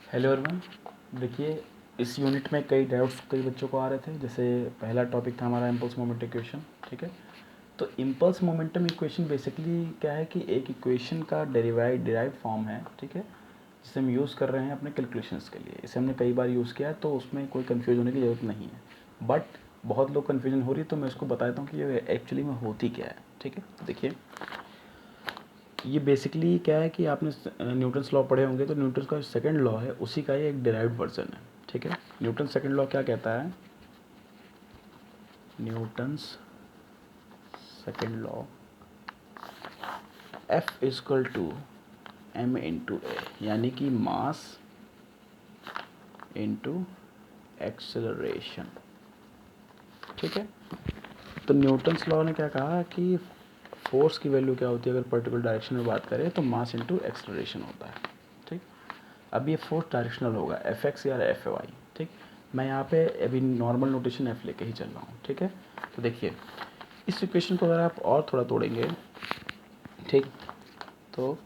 Hello everyone. देखिए, इस unit में कई डाउट्स कई बच्चों को आ रहे थे। जैसे पहला टॉपिक था हमारा इम्पल्स मोमेंट इक्वेशन, ठीक है। तो इम्पल्स मोमेंटम इक्वेशन बेसिकली क्या है कि एक इक्वेशन का डिराइव फॉर्म है, ठीक है, जिसे हम यूज़ कर रहे हैं अपने कैलकुलेशंस के लिए। इसे हमने कई बार यूज़ किया है, तो उसमें कोई कन्फ्यूज होने की ज़रूरत नहीं है। बट बहुत लोग कन्फ्यूजन हो रही है, तो मैं उसको बताता हूँ कि ये एक्चुअली में होती क्या है, ठीक है। देखिए, ये बेसिकली क्या है कि आपने न्यूटन्स लॉ पढ़े होंगे, तो न्यूटन्स का सेकंड लॉ है, उसी का ये एक डिराइव्ड वर्जन है, ठीक है। न्यूटन सेकंड लॉ क्या कहता है? Newton's second law, F equal to m into a, यानी कि मास इंटू एक्सेलरेशन, ठीक है। तो न्यूटन्स लॉ ने क्या कहा कि फोर्स की वैल्यू क्या होती है, अगर पर्टिकुलर डायरेक्शन में बात करें तो मास इंटू एक्सेलरेशन होता है, ठीक। अब ये फोर्स डायरेक्शनल होगा, एफ एक्स या एफ वाई, ठीक। मैं यहाँ पे अभी नॉर्मल नोटेशन एफ लेके ही चल रहा हूँ, ठीक है। तो देखिए, इस इक्वेशन को अगर आप और थोड़ा तोड़ेंगे, ठीक, तो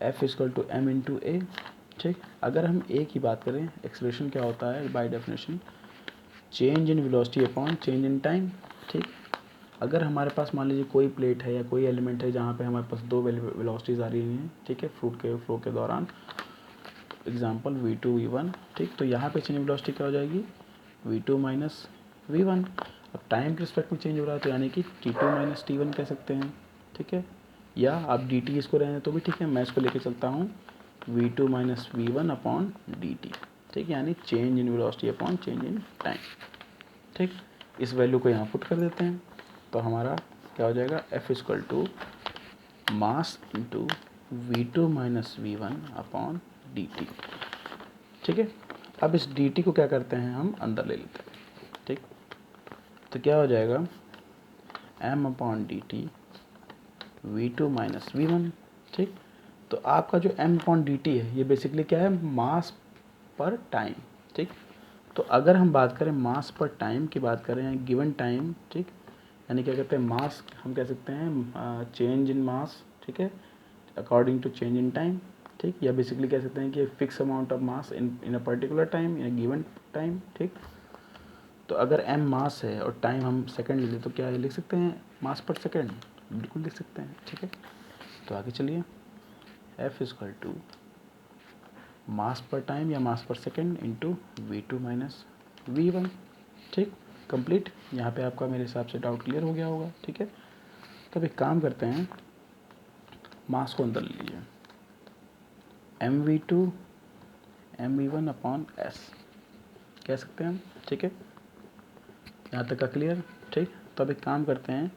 F equal to m into a, ठीक। अगर हम ए की बात करें, एक्सेलरेशन क्या होता है by definition? Change in velocity upon change in time, ठीक। अगर हमारे पास मान लीजिए कोई प्लेट है या कोई एलिमेंट है जहाँ पे हमारे पास दो वेलोसिटीज़ आ रही हैं, ठीक है, फ्लूइड के फ्लो के दौरान, एग्जाम्पल v2 v1, ठीक। तो यहाँ पे चेंज वेलोसिटी क्या हो जाएगी? v2 minus v1। अब टाइम के रिस्पेक्ट में चेंज हो रहा है, तो यानी कि t2 माइनस t1 कह सकते हैं, ठीक है। या आप dt इसको रहने तो भी ठीक है, मैं इसको लेके चलता हूँ v2 minus v1 upon dt, ठीक, यानी change in velocity upon change in time, ठीक। इस वैल्यू को यहाँ पुट कर देते हैं, तो हमारा क्या हो जाएगा? f equal to mass into v2 minus v1 upon dt, ठीक है। अब इस dt को क्या करते हैं, हम अंदर ले लेते हैं, ठीक। तो क्या हो जाएगा? m upon dt v2 minus v1, ठीक। तो आपका जो m अपॉन dt है, ये बेसिकली क्या है? मास पर टाइम, ठीक। तो अगर हम बात करें मास पर टाइम की बात करें, गिवन टाइम, ठीक, यानी क्या कहते हैं, मास हम कह सकते हैं चेंज इन मास, ठीक है, according to change in time, ठीक। या बेसिकली कह सकते हैं कि fix amount of mass in a particular time, in a given time, ठीक। तो अगर m मास है और टाइम हम सेकंड ले लें, तो क्या लिख सकते हैं? मास पर सेकंड, बिल्कुल लिख सकते हैं, ठीक है। तो आगे चलिए, f इजकल टू मास पर टाइम या मास पर second into v2 minus v1, ठीक, कंप्लीट। यहाँ पे आपका मेरे हिसाब से डाउट क्लियर हो गया होगा, ठीक है। तो अब एक काम करते हैं, मास को अंदर ले लीजिए, mv2 mv1 अपॉन s कह सकते हैं हम, ठीक है। यहाँ तक का क्लियर, ठीक। तो अब एक काम करते हैं,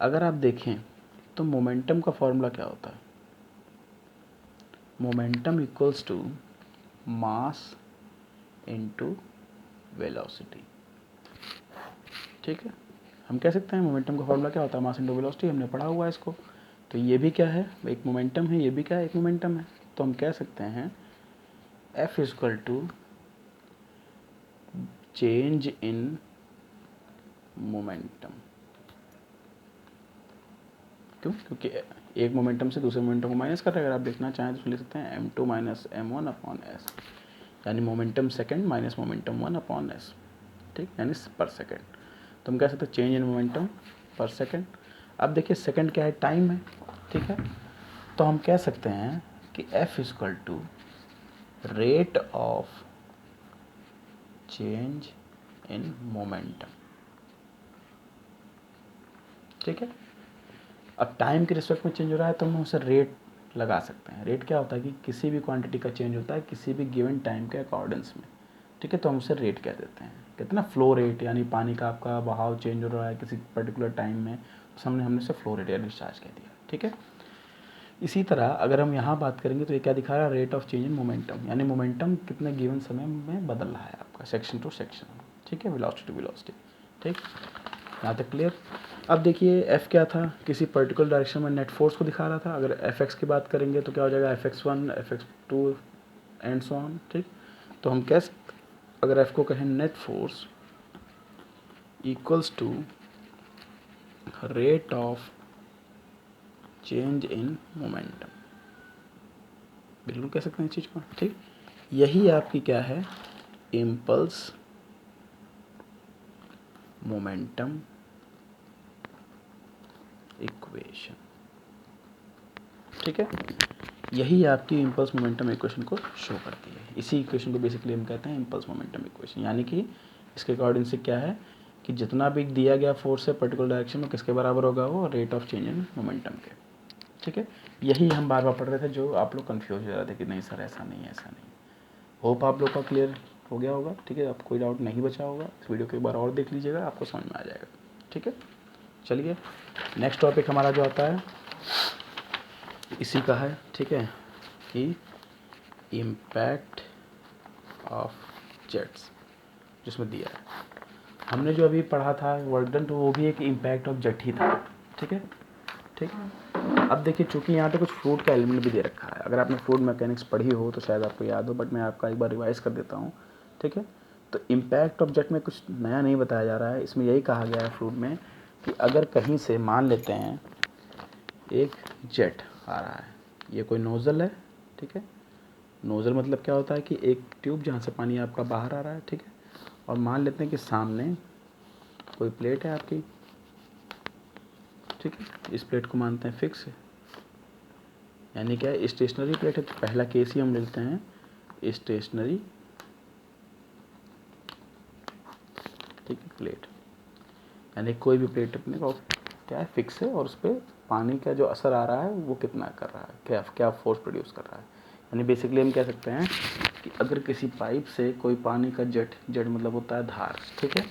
अगर आप देखें तो मोमेंटम का फॉर्मूला क्या होता है? Momentum equals to mass into velocity, ठीक है। हम कह सकते हैं मोमेंटम का फॉर्मूला क्या होता है? मास इनटू वेलोसिटी, हमने पढ़ा हुआ है इसको। तो ये भी क्या है? एक मोमेंटम है, ये भी क्या है? एक मोमेंटम है। तो हम कह सकते हैं F equal to change in momentum. क्यों? क्योंकि एक मोमेंटम से दूसरे मोमेंटम को माइनस कर रहे हैं। अगर आप देखना चाहें तो लिख सकते हैं m2 minus m1 upon s, यानी momentum second minus momentum 1 upon s, ठीक, यानी पर सेकंड। तो हम कह सकते हैं चेंज इन मोमेंटम पर सेकंड। अब देखिए, सेकंड क्या है? टाइम है, ठीक है। तो हम कह सकते हैं कि F equal to rate of change in momentum, ठीक है। अब टाइम के रिस्पेक्ट में चेंज हो रहा है, तो हम उसे रेट लगा सकते हैं। रेट क्या होता है कि किसी भी क्वांटिटी का चेंज होता है किसी भी गिवन टाइम के अकॉर्डेंस में, ठीक है। तो हम उसे रेट कह देते हैं। कहते हैं ना फ्लो रेट, यानी पानी का आपका बहाव चेंज हो रहा है किसी पर्टिकुलर टाइम में, तो हमने उसे फ्लो रेट या डिस्चार्ज कह दिया, ठीक है। इसी तरह अगर हम यहाँ बात करेंगे, तो ये क्या दिखा रहा है? Rate of change in momentum, यानी मोमेंटम कितने गिवन समय में बदल रहा है आपका, सेक्शन टू सेक्शन, ठीक है, वेलोसिटी टू वेलोसिटी, ठीक। यहाँ तक क्लियर। अब देखिए, एफ क्या था? किसी पर्टिकुलर डायरेक्शन में नेट फोर्स को दिखा रहा था। अगर एफ एक्स की बात करेंगे तो क्या हो जाएगा? fx1 fx2 and so on, ठीक। तो हम कह सकते, अगर एफ को कहें net force equals to rate of change in momentum, बिल्कुल कह सकते हैं इस चीज़ को, ठीक। यही आपकी क्या है, इम्पल्स मोमेंटम इक्वेशन। ठीक है, यही आपकी इम्पल्स मोमेंटम इक्वेशन को शो करती है। इसी इक्वेशन को बेसिकली हम कहते हैं इम्पल्स मोमेंटम इक्वेशन। यानी कि इसके अकॉर्डिंग से क्या है कि जितना भी दिया गया फोर्स है पर्टिकुलर डायरेक्शन में, किसके बराबर होगा, वो rate of change in momentum के। ठीक है, यही हम बार बार पढ़ रहे थे, जो आप लोग कन्फ्यूज हो रहे थे कि नहीं सर ऐसा नहीं, ऐसा नहीं। होप आप लोग का क्लियर हो गया होगा। ठीक है, अब कोई डाउट नहीं बचा होगा, इस वीडियो को एक बार और देख लीजिएगा, आपको समझ में आ जाएगा। ठीक है, चलिए नेक्स्ट टॉपिक हमारा जो आता है इसी का है। ठीक है, कि इम्पैक्ट ऑफ जेट्स, जिसमें दिया है हमने जो अभी पढ़ा था वर्क डन, तो वो भी एक इम्पैक्ट ऑफ जेट ही था। ठीक है, ठीक। अब देखिए, चूंकि यहाँ पे कुछ फ्लूइड का एलिमेंट भी दे रखा है, अगर आपने फ्लूइड मैकेनिक्स पढ़ी हो तो शायद आपको याद हो, बट मैं आपका एक बार रिवाइज कर देता हूँ। ठीक है, तो इम्पैक्ट ऑफ जेट में कुछ नया नहीं बताया जा रहा है, इसमें यही कहा गया है फ्लूइड में कि अगर कहीं से मान लेते हैं एक जेट आ रहा है, ये कोई नोज़ल है। ठीक है, नोज़ल मतलब क्या होता है कि एक ट्यूब जहाँ से पानी आपका बाहर आ रहा है। ठीक है, और मान लेते हैं कि सामने कोई प्लेट है आपकी। ठीक है, इस प्लेट को मानते हैं फिक्स है, यानी क्या है, स्टेशनरी प्लेट है। तो पहला केस ही हम लेते हैं स्टेशनरी, ठीक है, प्लेट, यानी कोई भी प्लेट अपने को क्या है, फिक्स है, और उस पर पानी का जो असर आ रहा है वो कितना कर रहा है, क्या क्या फोर्स प्रोड्यूस कर रहा है। यानी बेसिकली हम कह सकते हैं कि अगर किसी पाइप से कोई पानी का जेट मतलब होता है धार। ठीक है,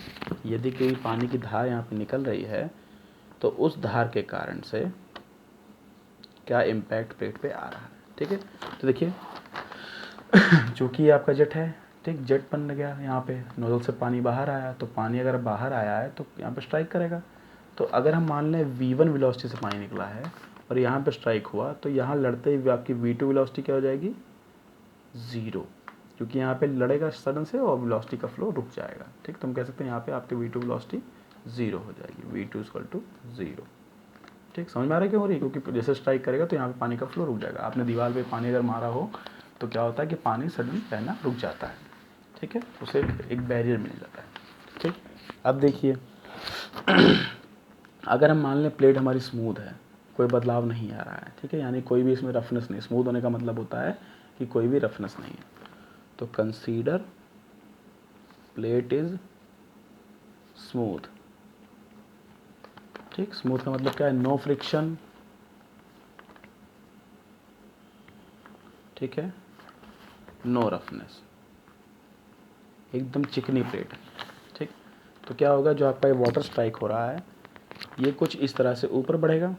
यदि कोई पानी की धार यहाँ पे निकल रही है, तो उस धार के कारण से क्या इम्पैक्ट प्लेट पे आ रहा है। ठीक है, तो देखिए चूँकि ये आपका जेट है, ठीक, जेट बन गया यहाँ पे, नोजल से पानी बाहर आया, तो पानी अगर बाहर आया है तो यहाँ पे स्ट्राइक करेगा। तो अगर हम मान लें v1 वेलोसिटी से पानी निकला है और यहाँ पे स्ट्राइक हुआ, तो यहाँ लड़ते ही आपकी v2 वेलोसिटी क्या हो जाएगी, 0, क्योंकि यहाँ पे लड़ेगा सडन से और वेलोसिटी का फ्लो रुक जाएगा। ठीक, तो हम कह सकते हैं यहाँ पे आपकी v2 वेलोसिटी 0 हो जाएगी, v2 = 0। ठीक, समझ में आ रहा है क्यों हो रही है, क्योंकि जैसे स्ट्राइक करेगा तो यहाँ पे पानी का फ्लो रुक जाएगा। आपने दीवार पे पानी अगर मारा हो तो क्या होता है कि पानी सडन बहना रुक जाता है। ठीक है, उसे एक बैरियर मिल जाता है। ठीक, अब देखिए अगर हम मान लें प्लेट हमारी स्मूथ है, कोई बदलाव नहीं आ रहा है। ठीक है, यानी कोई भी इसमें रफनेस नहीं, स्मूथ होने का मतलब होता है कि कोई भी रफनेस नहीं है। तो कंसीडर प्लेट इज स्मूथ। ठीक, स्मूथ का मतलब क्या है, नो फ्रिक्शन। ठीक है, नो रफनेस, एकदम चिकनी प्लेट है। ठीक, तो क्या होगा, जो आपका ये वाटर स्ट्राइक हो रहा है ये कुछ इस तरह से ऊपर बढ़ेगा।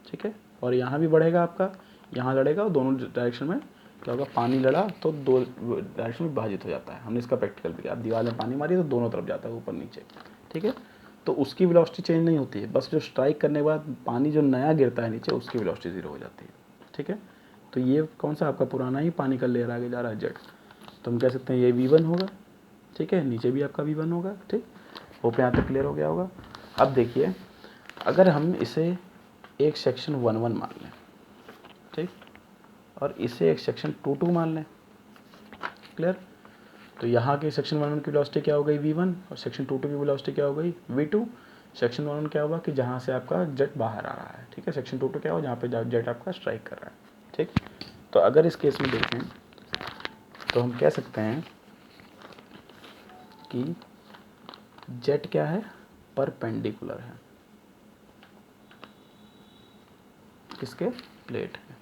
ठीक है, और यहाँ भी बढ़ेगा, आपका यहाँ लड़ेगा, और दोनों डायरेक्शन में क्या होगा, पानी लड़ा तो दो डायरेक्शन में विभाजित हो जाता है। हमने इसका प्रैक्टिकल भी किया, आप दीवार में पानी मारिए तो दोनों तरफ जाता है, ऊपर नीचे। ठीक है, तो उसकी वेलोसिटी चेंज नहीं होती है, बस जो स्ट्राइक करने के बाद पानी जो नया गिरता है नीचे, उसकी वेलोसिटी 0 हो जाती है। ठीक है, तो ये कौन सा आपका पुराना ही पानी का लेयर आगे जा रहा है, जेट, तो हम कह सकते हैं ये v1 होगा। ठीक है, नीचे भी आपका v1 होगा। ठीक, होप यहाँ तक क्लियर हो गया होगा। अब देखिए, अगर हम इसे एक सेक्शन 1-1 मान लें, ठीक, और इसे एक सेक्शन 2-2 मान लें, क्लियर, तो यहाँ के सेक्शन 1-1 की वेलोसिटी क्या हो गई, v1, और सेक्शन 2-2 की वेलोसिटी क्या हो गई, v2। सेक्शन 1-1 क्या होगा कि जहाँ से आपका जेट बाहर आ रहा है। ठीक है, सेक्शन 2-2 क्या होगा, जहाँ पे जेट आपका स्ट्राइक कर रहा है। ठीक, तो अगर इस केस में देखें तो हम कह सकते हैं कि जेट क्या है, परपेंडिकुलर है किसके, प्लेट है।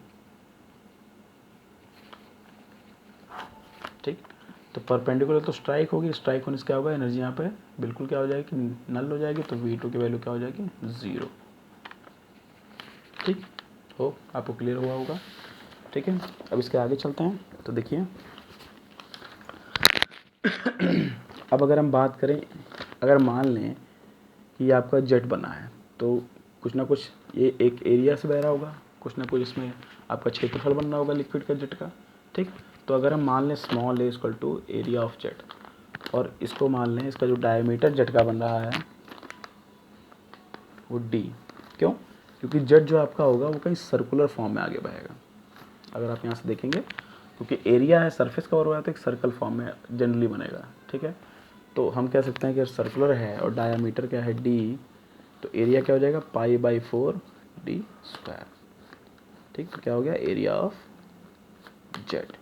ठीक, तो परपेंडिकुलर तो स्ट्राइक होगी, स्ट्राइक होने से क्या होगा, एनर्जी यहाँ पे बिल्कुल क्या हो जाएगी, नल हो जाएगी, तो v2 की वैल्यू क्या हो जाएगी, 0। ठीक, हो आपको क्लियर हुआ होगा। ठीक है, अब इसके आगे चलते हैं। तो देखिए अब अगर हम बात करें, अगर मान लें कि आपका जेट बना है, तो कुछ ना कुछ ये एक एरिया से बह रहा होगा, कुछ ना कुछ इसमें आपका क्षेत्रफल बन रहा होगा लिक्विड का, जेट का। ठीक, तो अगर हम मान लें small a = area of jet, और इसको मान लें इसका जो डायमीटर जेट का बन रहा है वो d। क्यों, क्योंकि जेट जो आपका होगा वो कहीं सर्कुलर फॉर्म में आगे बढ़ेगा। अगर आप यहाँ से देखेंगे क्योंकि एरिया है, सरफेस कवर हुआ है तो एक सर्कल फॉर्म में जनरली बनेगा, ठीक है। तो हम कह सकते हैं कि सर्कुलर है और डायामीटर क्या है d, तो एरिया क्या हो जाएगा π/4 d², ठीक। तो क्या हो गया एरिया ऑफ जेट,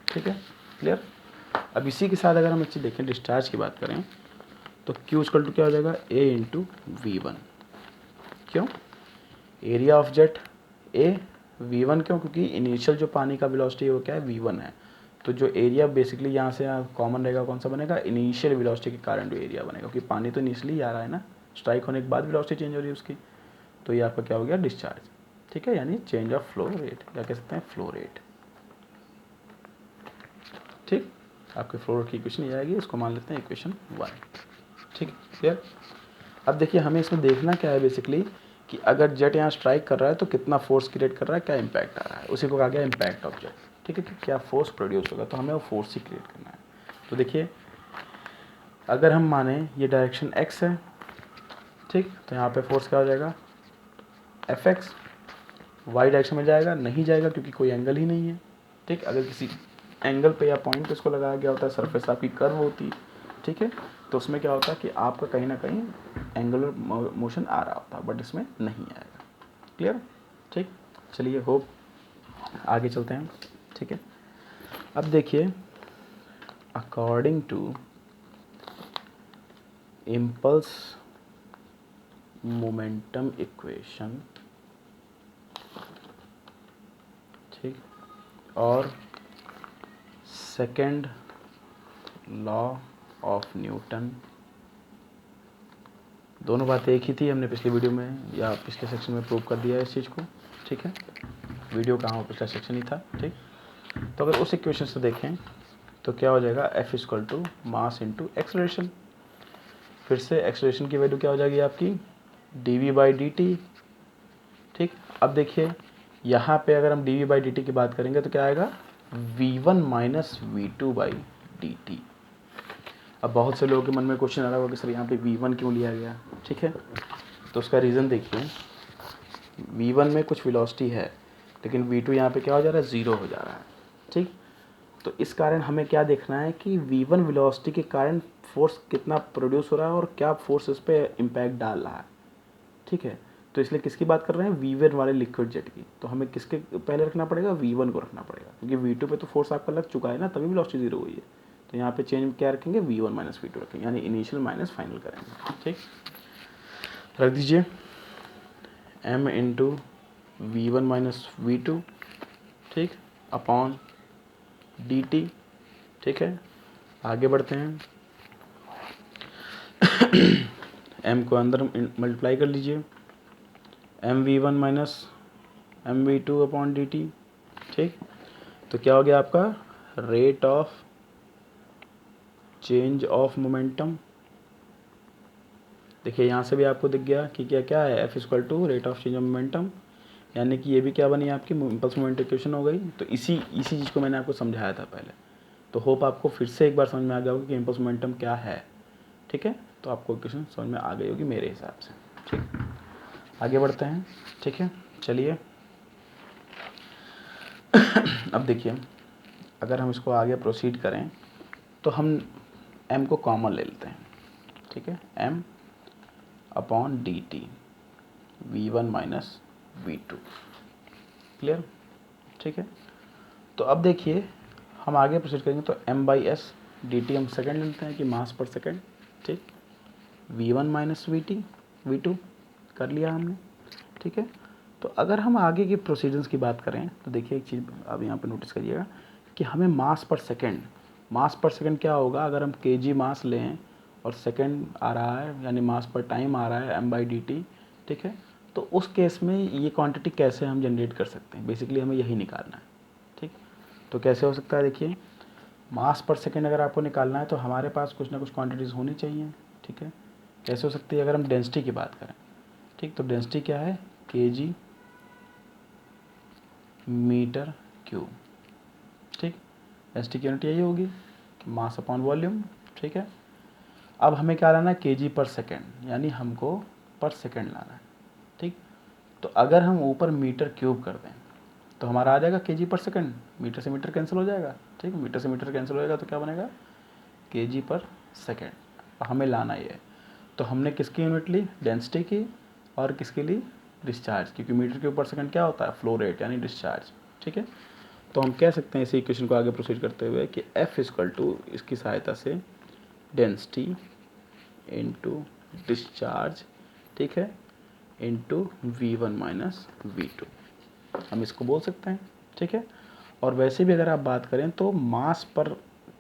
ठीक है, क्लियर। अब इसी के साथ अगर हम एक चीज़ देखें, डिस्चार्ज की बात करें तो Q इक्वल टू क्या हो जाएगा A इंटू V1। क्यों area of jet A, V1 क्यों, क्योंकि इनिशियल जो पानी का वेलोसिटी है वो क्या है V1 है। तो जो एरिया बेसिकली यहाँ से कॉमन रहेगा कौन सा बनेगा, इनिशियल वेलोसिटी के कारण जो एरिया बनेगा, क्योंकि पानी तो इनिशियली आ रहा है ना, स्ट्राइक होने के बाद वेलोसिटी चेंज हो रही है उसकी। तो ये आपका क्या हो गया डिस्चार्ज, ठीक है, यानी चेंज ऑफ फ्लो रेट, क्या कह सकते हैं फ्लो रेट, ठीक। आपके फ्लो रेट की इक्वेशन ये आएगी, इसको मान लेते हैं इक्वेशन 1, ठीक है, क्लियर। अब देखिए हमें इसमें देखना क्या है बेसिकली कि अगर जेट यहाँ स्ट्राइक कर रहा है तो कितना फोर्स क्रिएट कर रहा है, क्या इम्पैक्ट आ रहा है, उसी को कहा गया इम्पैक्ट ऑफ जेट, ठीक है, कि क्या फोर्स प्रोड्यूस होगा, तो हमें वो फोर्स ही क्रिएट करना है। तो देखिए अगर हम माने ये डायरेक्शन x है, ठीक, तो यहाँ पे फोर्स क्या हो जाएगा Fx, y डायरेक्शन में जाएगा नहीं जाएगा क्योंकि कोई एंगल ही नहीं है, ठीक। अगर किसी एंगल पे या पॉइंट पे इसको लगाया गया होता है, सरफेस आपकी कर्व होती, ठीक है, तो उसमें क्या होता है कि आपका कहीं ना कहीं एंगुलर मोशन आ रहा होता, बट इसमें नहीं आएगा, क्लियर, ठीक। चलिए होप आगे चलते हैं, ठीक है। अब देखिए according to impulse momentum equation, ठीक, और सेकेंड लॉ ऑफ न्यूटन, दोनों बातें एक ही थी, हमने पिछली वीडियो में या पिछले सेक्शन में प्रूव कर दिया है इस चीज़ को, ठीक है। वीडियो कहाँ हो, पिछला सेक्शन ही था, ठीक। तो अगर उस इक्वेशन से देखें तो क्या हो जाएगा F equal to mass into acceleration, फिर से एक्सलरेशन की वैल्यू क्या हो जाएगी आपकी dv/dt, ठीक। अब देखिए यहाँ पे अगर हम dv/dt की बात करेंगे तो क्या आएगा v1 माइनस v2/dt। अब बहुत से लोगों के मन में क्वेश्चन आ रहा होगा कि सर यहाँ पे v1 क्यों लिया गया, ठीक है। तो उसका रीज़न देखिए, v1 में कुछ वेलोसिटी है लेकिन v2 यहाँ पे क्या हो जा रहा है, ज़ीरो हो जा रहा है, ठीक। तो इस कारण हमें क्या देखना है कि v1 वेलोसिटी के कारण फोर्स कितना प्रोड्यूस हो रहा है और क्या फोर्स इस पर इम्पैक्ट डाल रहा है, ठीक है। तो इसलिए किसकी बात कर रहे हैं, v1 वाले लिक्विड जेट की, तो हमें किसके पहले रखना पड़ेगा, v1 को रखना पड़ेगा, क्योंकि v2 पे तो फोर्स आपका लग चुका है ना, तभी वेलोसिटी ज़ीरो हुई है। तो यहाँ पे चेंज क्या रखेंगे, v1 माइनस v2 रखेंगे, यानी इनिशियल माइनस फाइनल करेंगे, ठीक। रख दीजिए m into v1 minus v2, ठीक, अपॉन dt, ठीक है। आगे बढ़ते हैं m को अंदर मल्टीप्लाई कर लीजिए, mv1 minus mv2 upon dt, ठीक। तो क्या हो गया आपका rate of change of momentum. देखिए यहाँ से भी आपको दिख गया कि क्या क्या है, F equal to rate of change of momentum, यानी कि ये भी क्या बनी आपकी इम्पल्स मोमेंट इक्वेशन हो गई। तो इसी चीज़ को मैंने आपको समझाया था पहले, तो होप आपको फिर से एक बार समझ में आ गया होगा कि इम्पल्स मोमेंटम क्या है, ठीक है। तो आपको इक्वेशन समझ में आ गई होगी मेरे हिसाब से, ठीक। आगे बढ़ते हैं, ठीक है, चलिए। अब देखिए अगर हम इसको आगे प्रोसीड करें तो हम m को कॉमन ले लेते हैं, ठीक है, m upon dt v1 minus v2, clear, ठीक है। तो अब देखिए हम आगे प्रोसीड करेंगे तो m/s dt हम सेकंड लेते हैं कि मास पर सेकंड, ठीक। v1 माइनस v2 कर लिया हमने, ठीक है। तो अगर हम आगे की प्रोसीजर्स की बात करें तो देखिए एक चीज़ अब यहाँ पे नोटिस करिएगा कि हमें मास पर सेकंड क्या होगा, अगर हम kg मास लें और सेकंड आ रहा है यानी मास पर टाइम आ रहा है m/dt, ठीक है। तो उस केस में ये क्वांटिटी कैसे हम जनरेट कर सकते हैं, बेसिकली हमें यही निकालना है, ठीक। तो कैसे हो सकता है, देखिए मास पर सेकंड अगर आपको निकालना है तो हमारे पास कुछ ना कुछ क्वांटिटीज़ होनी चाहिए, ठीक है। कैसे हो सकती है, अगर हम डेंसिटी की बात करें, ठीक, तो डेंसिटी क्या है kg मीटर क्यूब, ठीक। डेंसिटी की यूनिट यही होगी कि मास अपॉन वॉल्यूम, ठीक है। अब हमें क्या लाना है, kg पर सेकेंड, यानी हमको पर सेकेंड लाना है, ठीक। तो अगर हम ऊपर मीटर क्यूब कर दें तो हमारा आ जाएगा केजी पर सेकंड, मीटर से मीटर कैंसिल हो जाएगा, ठीक है, मीटर से मीटर कैंसिल हो जाएगा तो क्या बनेगा केजी पर सेकंड। हमें लाना ये है, तो हमने किसकी यूनिट ली, डेंसिटी की, और किसके लिए, डिस्चार्ज, क्योंकि मीटर के ऊपर सेकंड क्या होता है, फ्लो रेट यानी डिस्चार्ज, ठीक है। तो हम कह सकते हैं इसी इक्वेशन को आगे प्रोसीड करते हुए कि F इक्वल टू इसकी सहायता से डेंसिटी इनटू डिस्चार्ज, ठीक है, इनटू V1 माइनस V2, हम इसको बोल सकते हैं, ठीक है। और वैसे भी अगर आप बात करें तो मास पर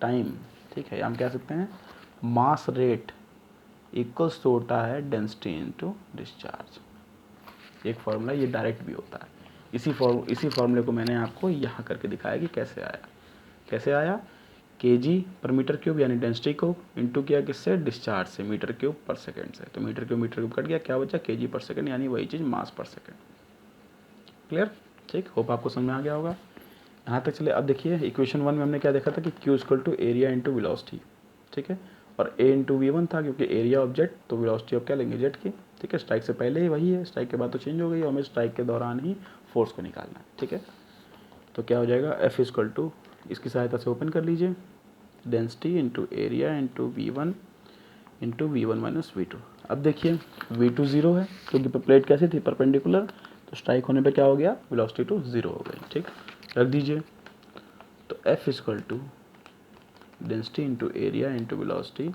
टाइम, ठीक है, हम कह सकते हैं मास रेट इक्वल्स टू होता है डेंसिटी इनटू डिस्चार्ज। एक फॉर्मूला ये डायरेक्ट भी होता है, इसी फॉर्मूले को मैंने आपको यहाँ करके दिखाया कि कैसे आया, केजी पर मीटर क्यूब यानी डेंसिटी को इनटू किया किससे, डिस्चार्ज से, मीटर क्यूब पर सेकंड से, तो मीटर क्यूब कट गया, क्या बचा केजी पर सेकंड, यानी वही चीज़ मास पर सेकंड। क्लियर, ठीक, होप आपको समझ में आ गया होगा यहाँ तक। चले अब देखिए इक्वेशन 1 में हमने क्या देखा था कि Q equal to area into velocity, ठीक है, और A इंटू V1 था, क्योंकि एरिया ऑफ जेट तो वेलोसिटी ऑफ क्या लेंगे, जेट की, ठीक है। स्ट्राइक से पहले ही वही है, स्ट्राइक के बाद तो चेंज हो गई, और हमें स्ट्राइक के दौरान ही फोर्स को निकालना है, ठीक है। तो क्या हो जाएगा, F इक्वल टू, इसकी सहायता से ओपन कर लीजिए, density into area into V1 minus V2। अब देखिए V2 0 है, क्योंकि प्लेट कैसी थी, परपेंडिकुलर, तो स्ट्राइक होने पे क्या हो गया, वेलोसिटी टू 0 हो गई, ठीक, रख दीजिए। तो F equal to density into area into velocity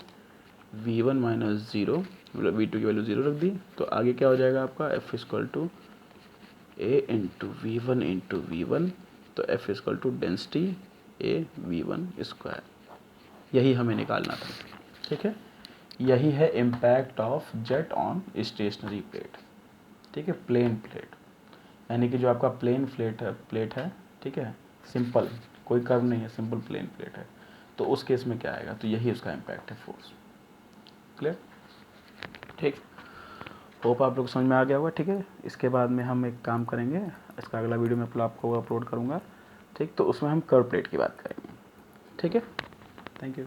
V1 minus 0, V2 की वैल्यू 0 रख दी, तो आगे क्या हो जाएगा आपका, F equal to A into V1, तो F equal to density A V1 square, यही हमें निकालना था, ठीक है। यही है impact of jet on stationary plate, ठीक है, प्लेन प्लेट, यानी कि जो आपका प्लेन प्लेट है, ठीक है, सिंपल, कोई कर्व नहीं है, सिंपल प्लेन प्लेट है, तो उस केस में क्या आएगा, तो यही उसका इम्पैक्ट है, फोर्स। क्लियर, ठीक, होप आप लोग समझ में आ गया होगा, ठीक है। इसके बाद में हम एक काम करेंगे, इसका अगला वीडियो मैं आपको अपलोड करूँगा, ठीक, तो उसमें हम कर्व प्लेट की बात करेंगे, ठीक है। Thank you.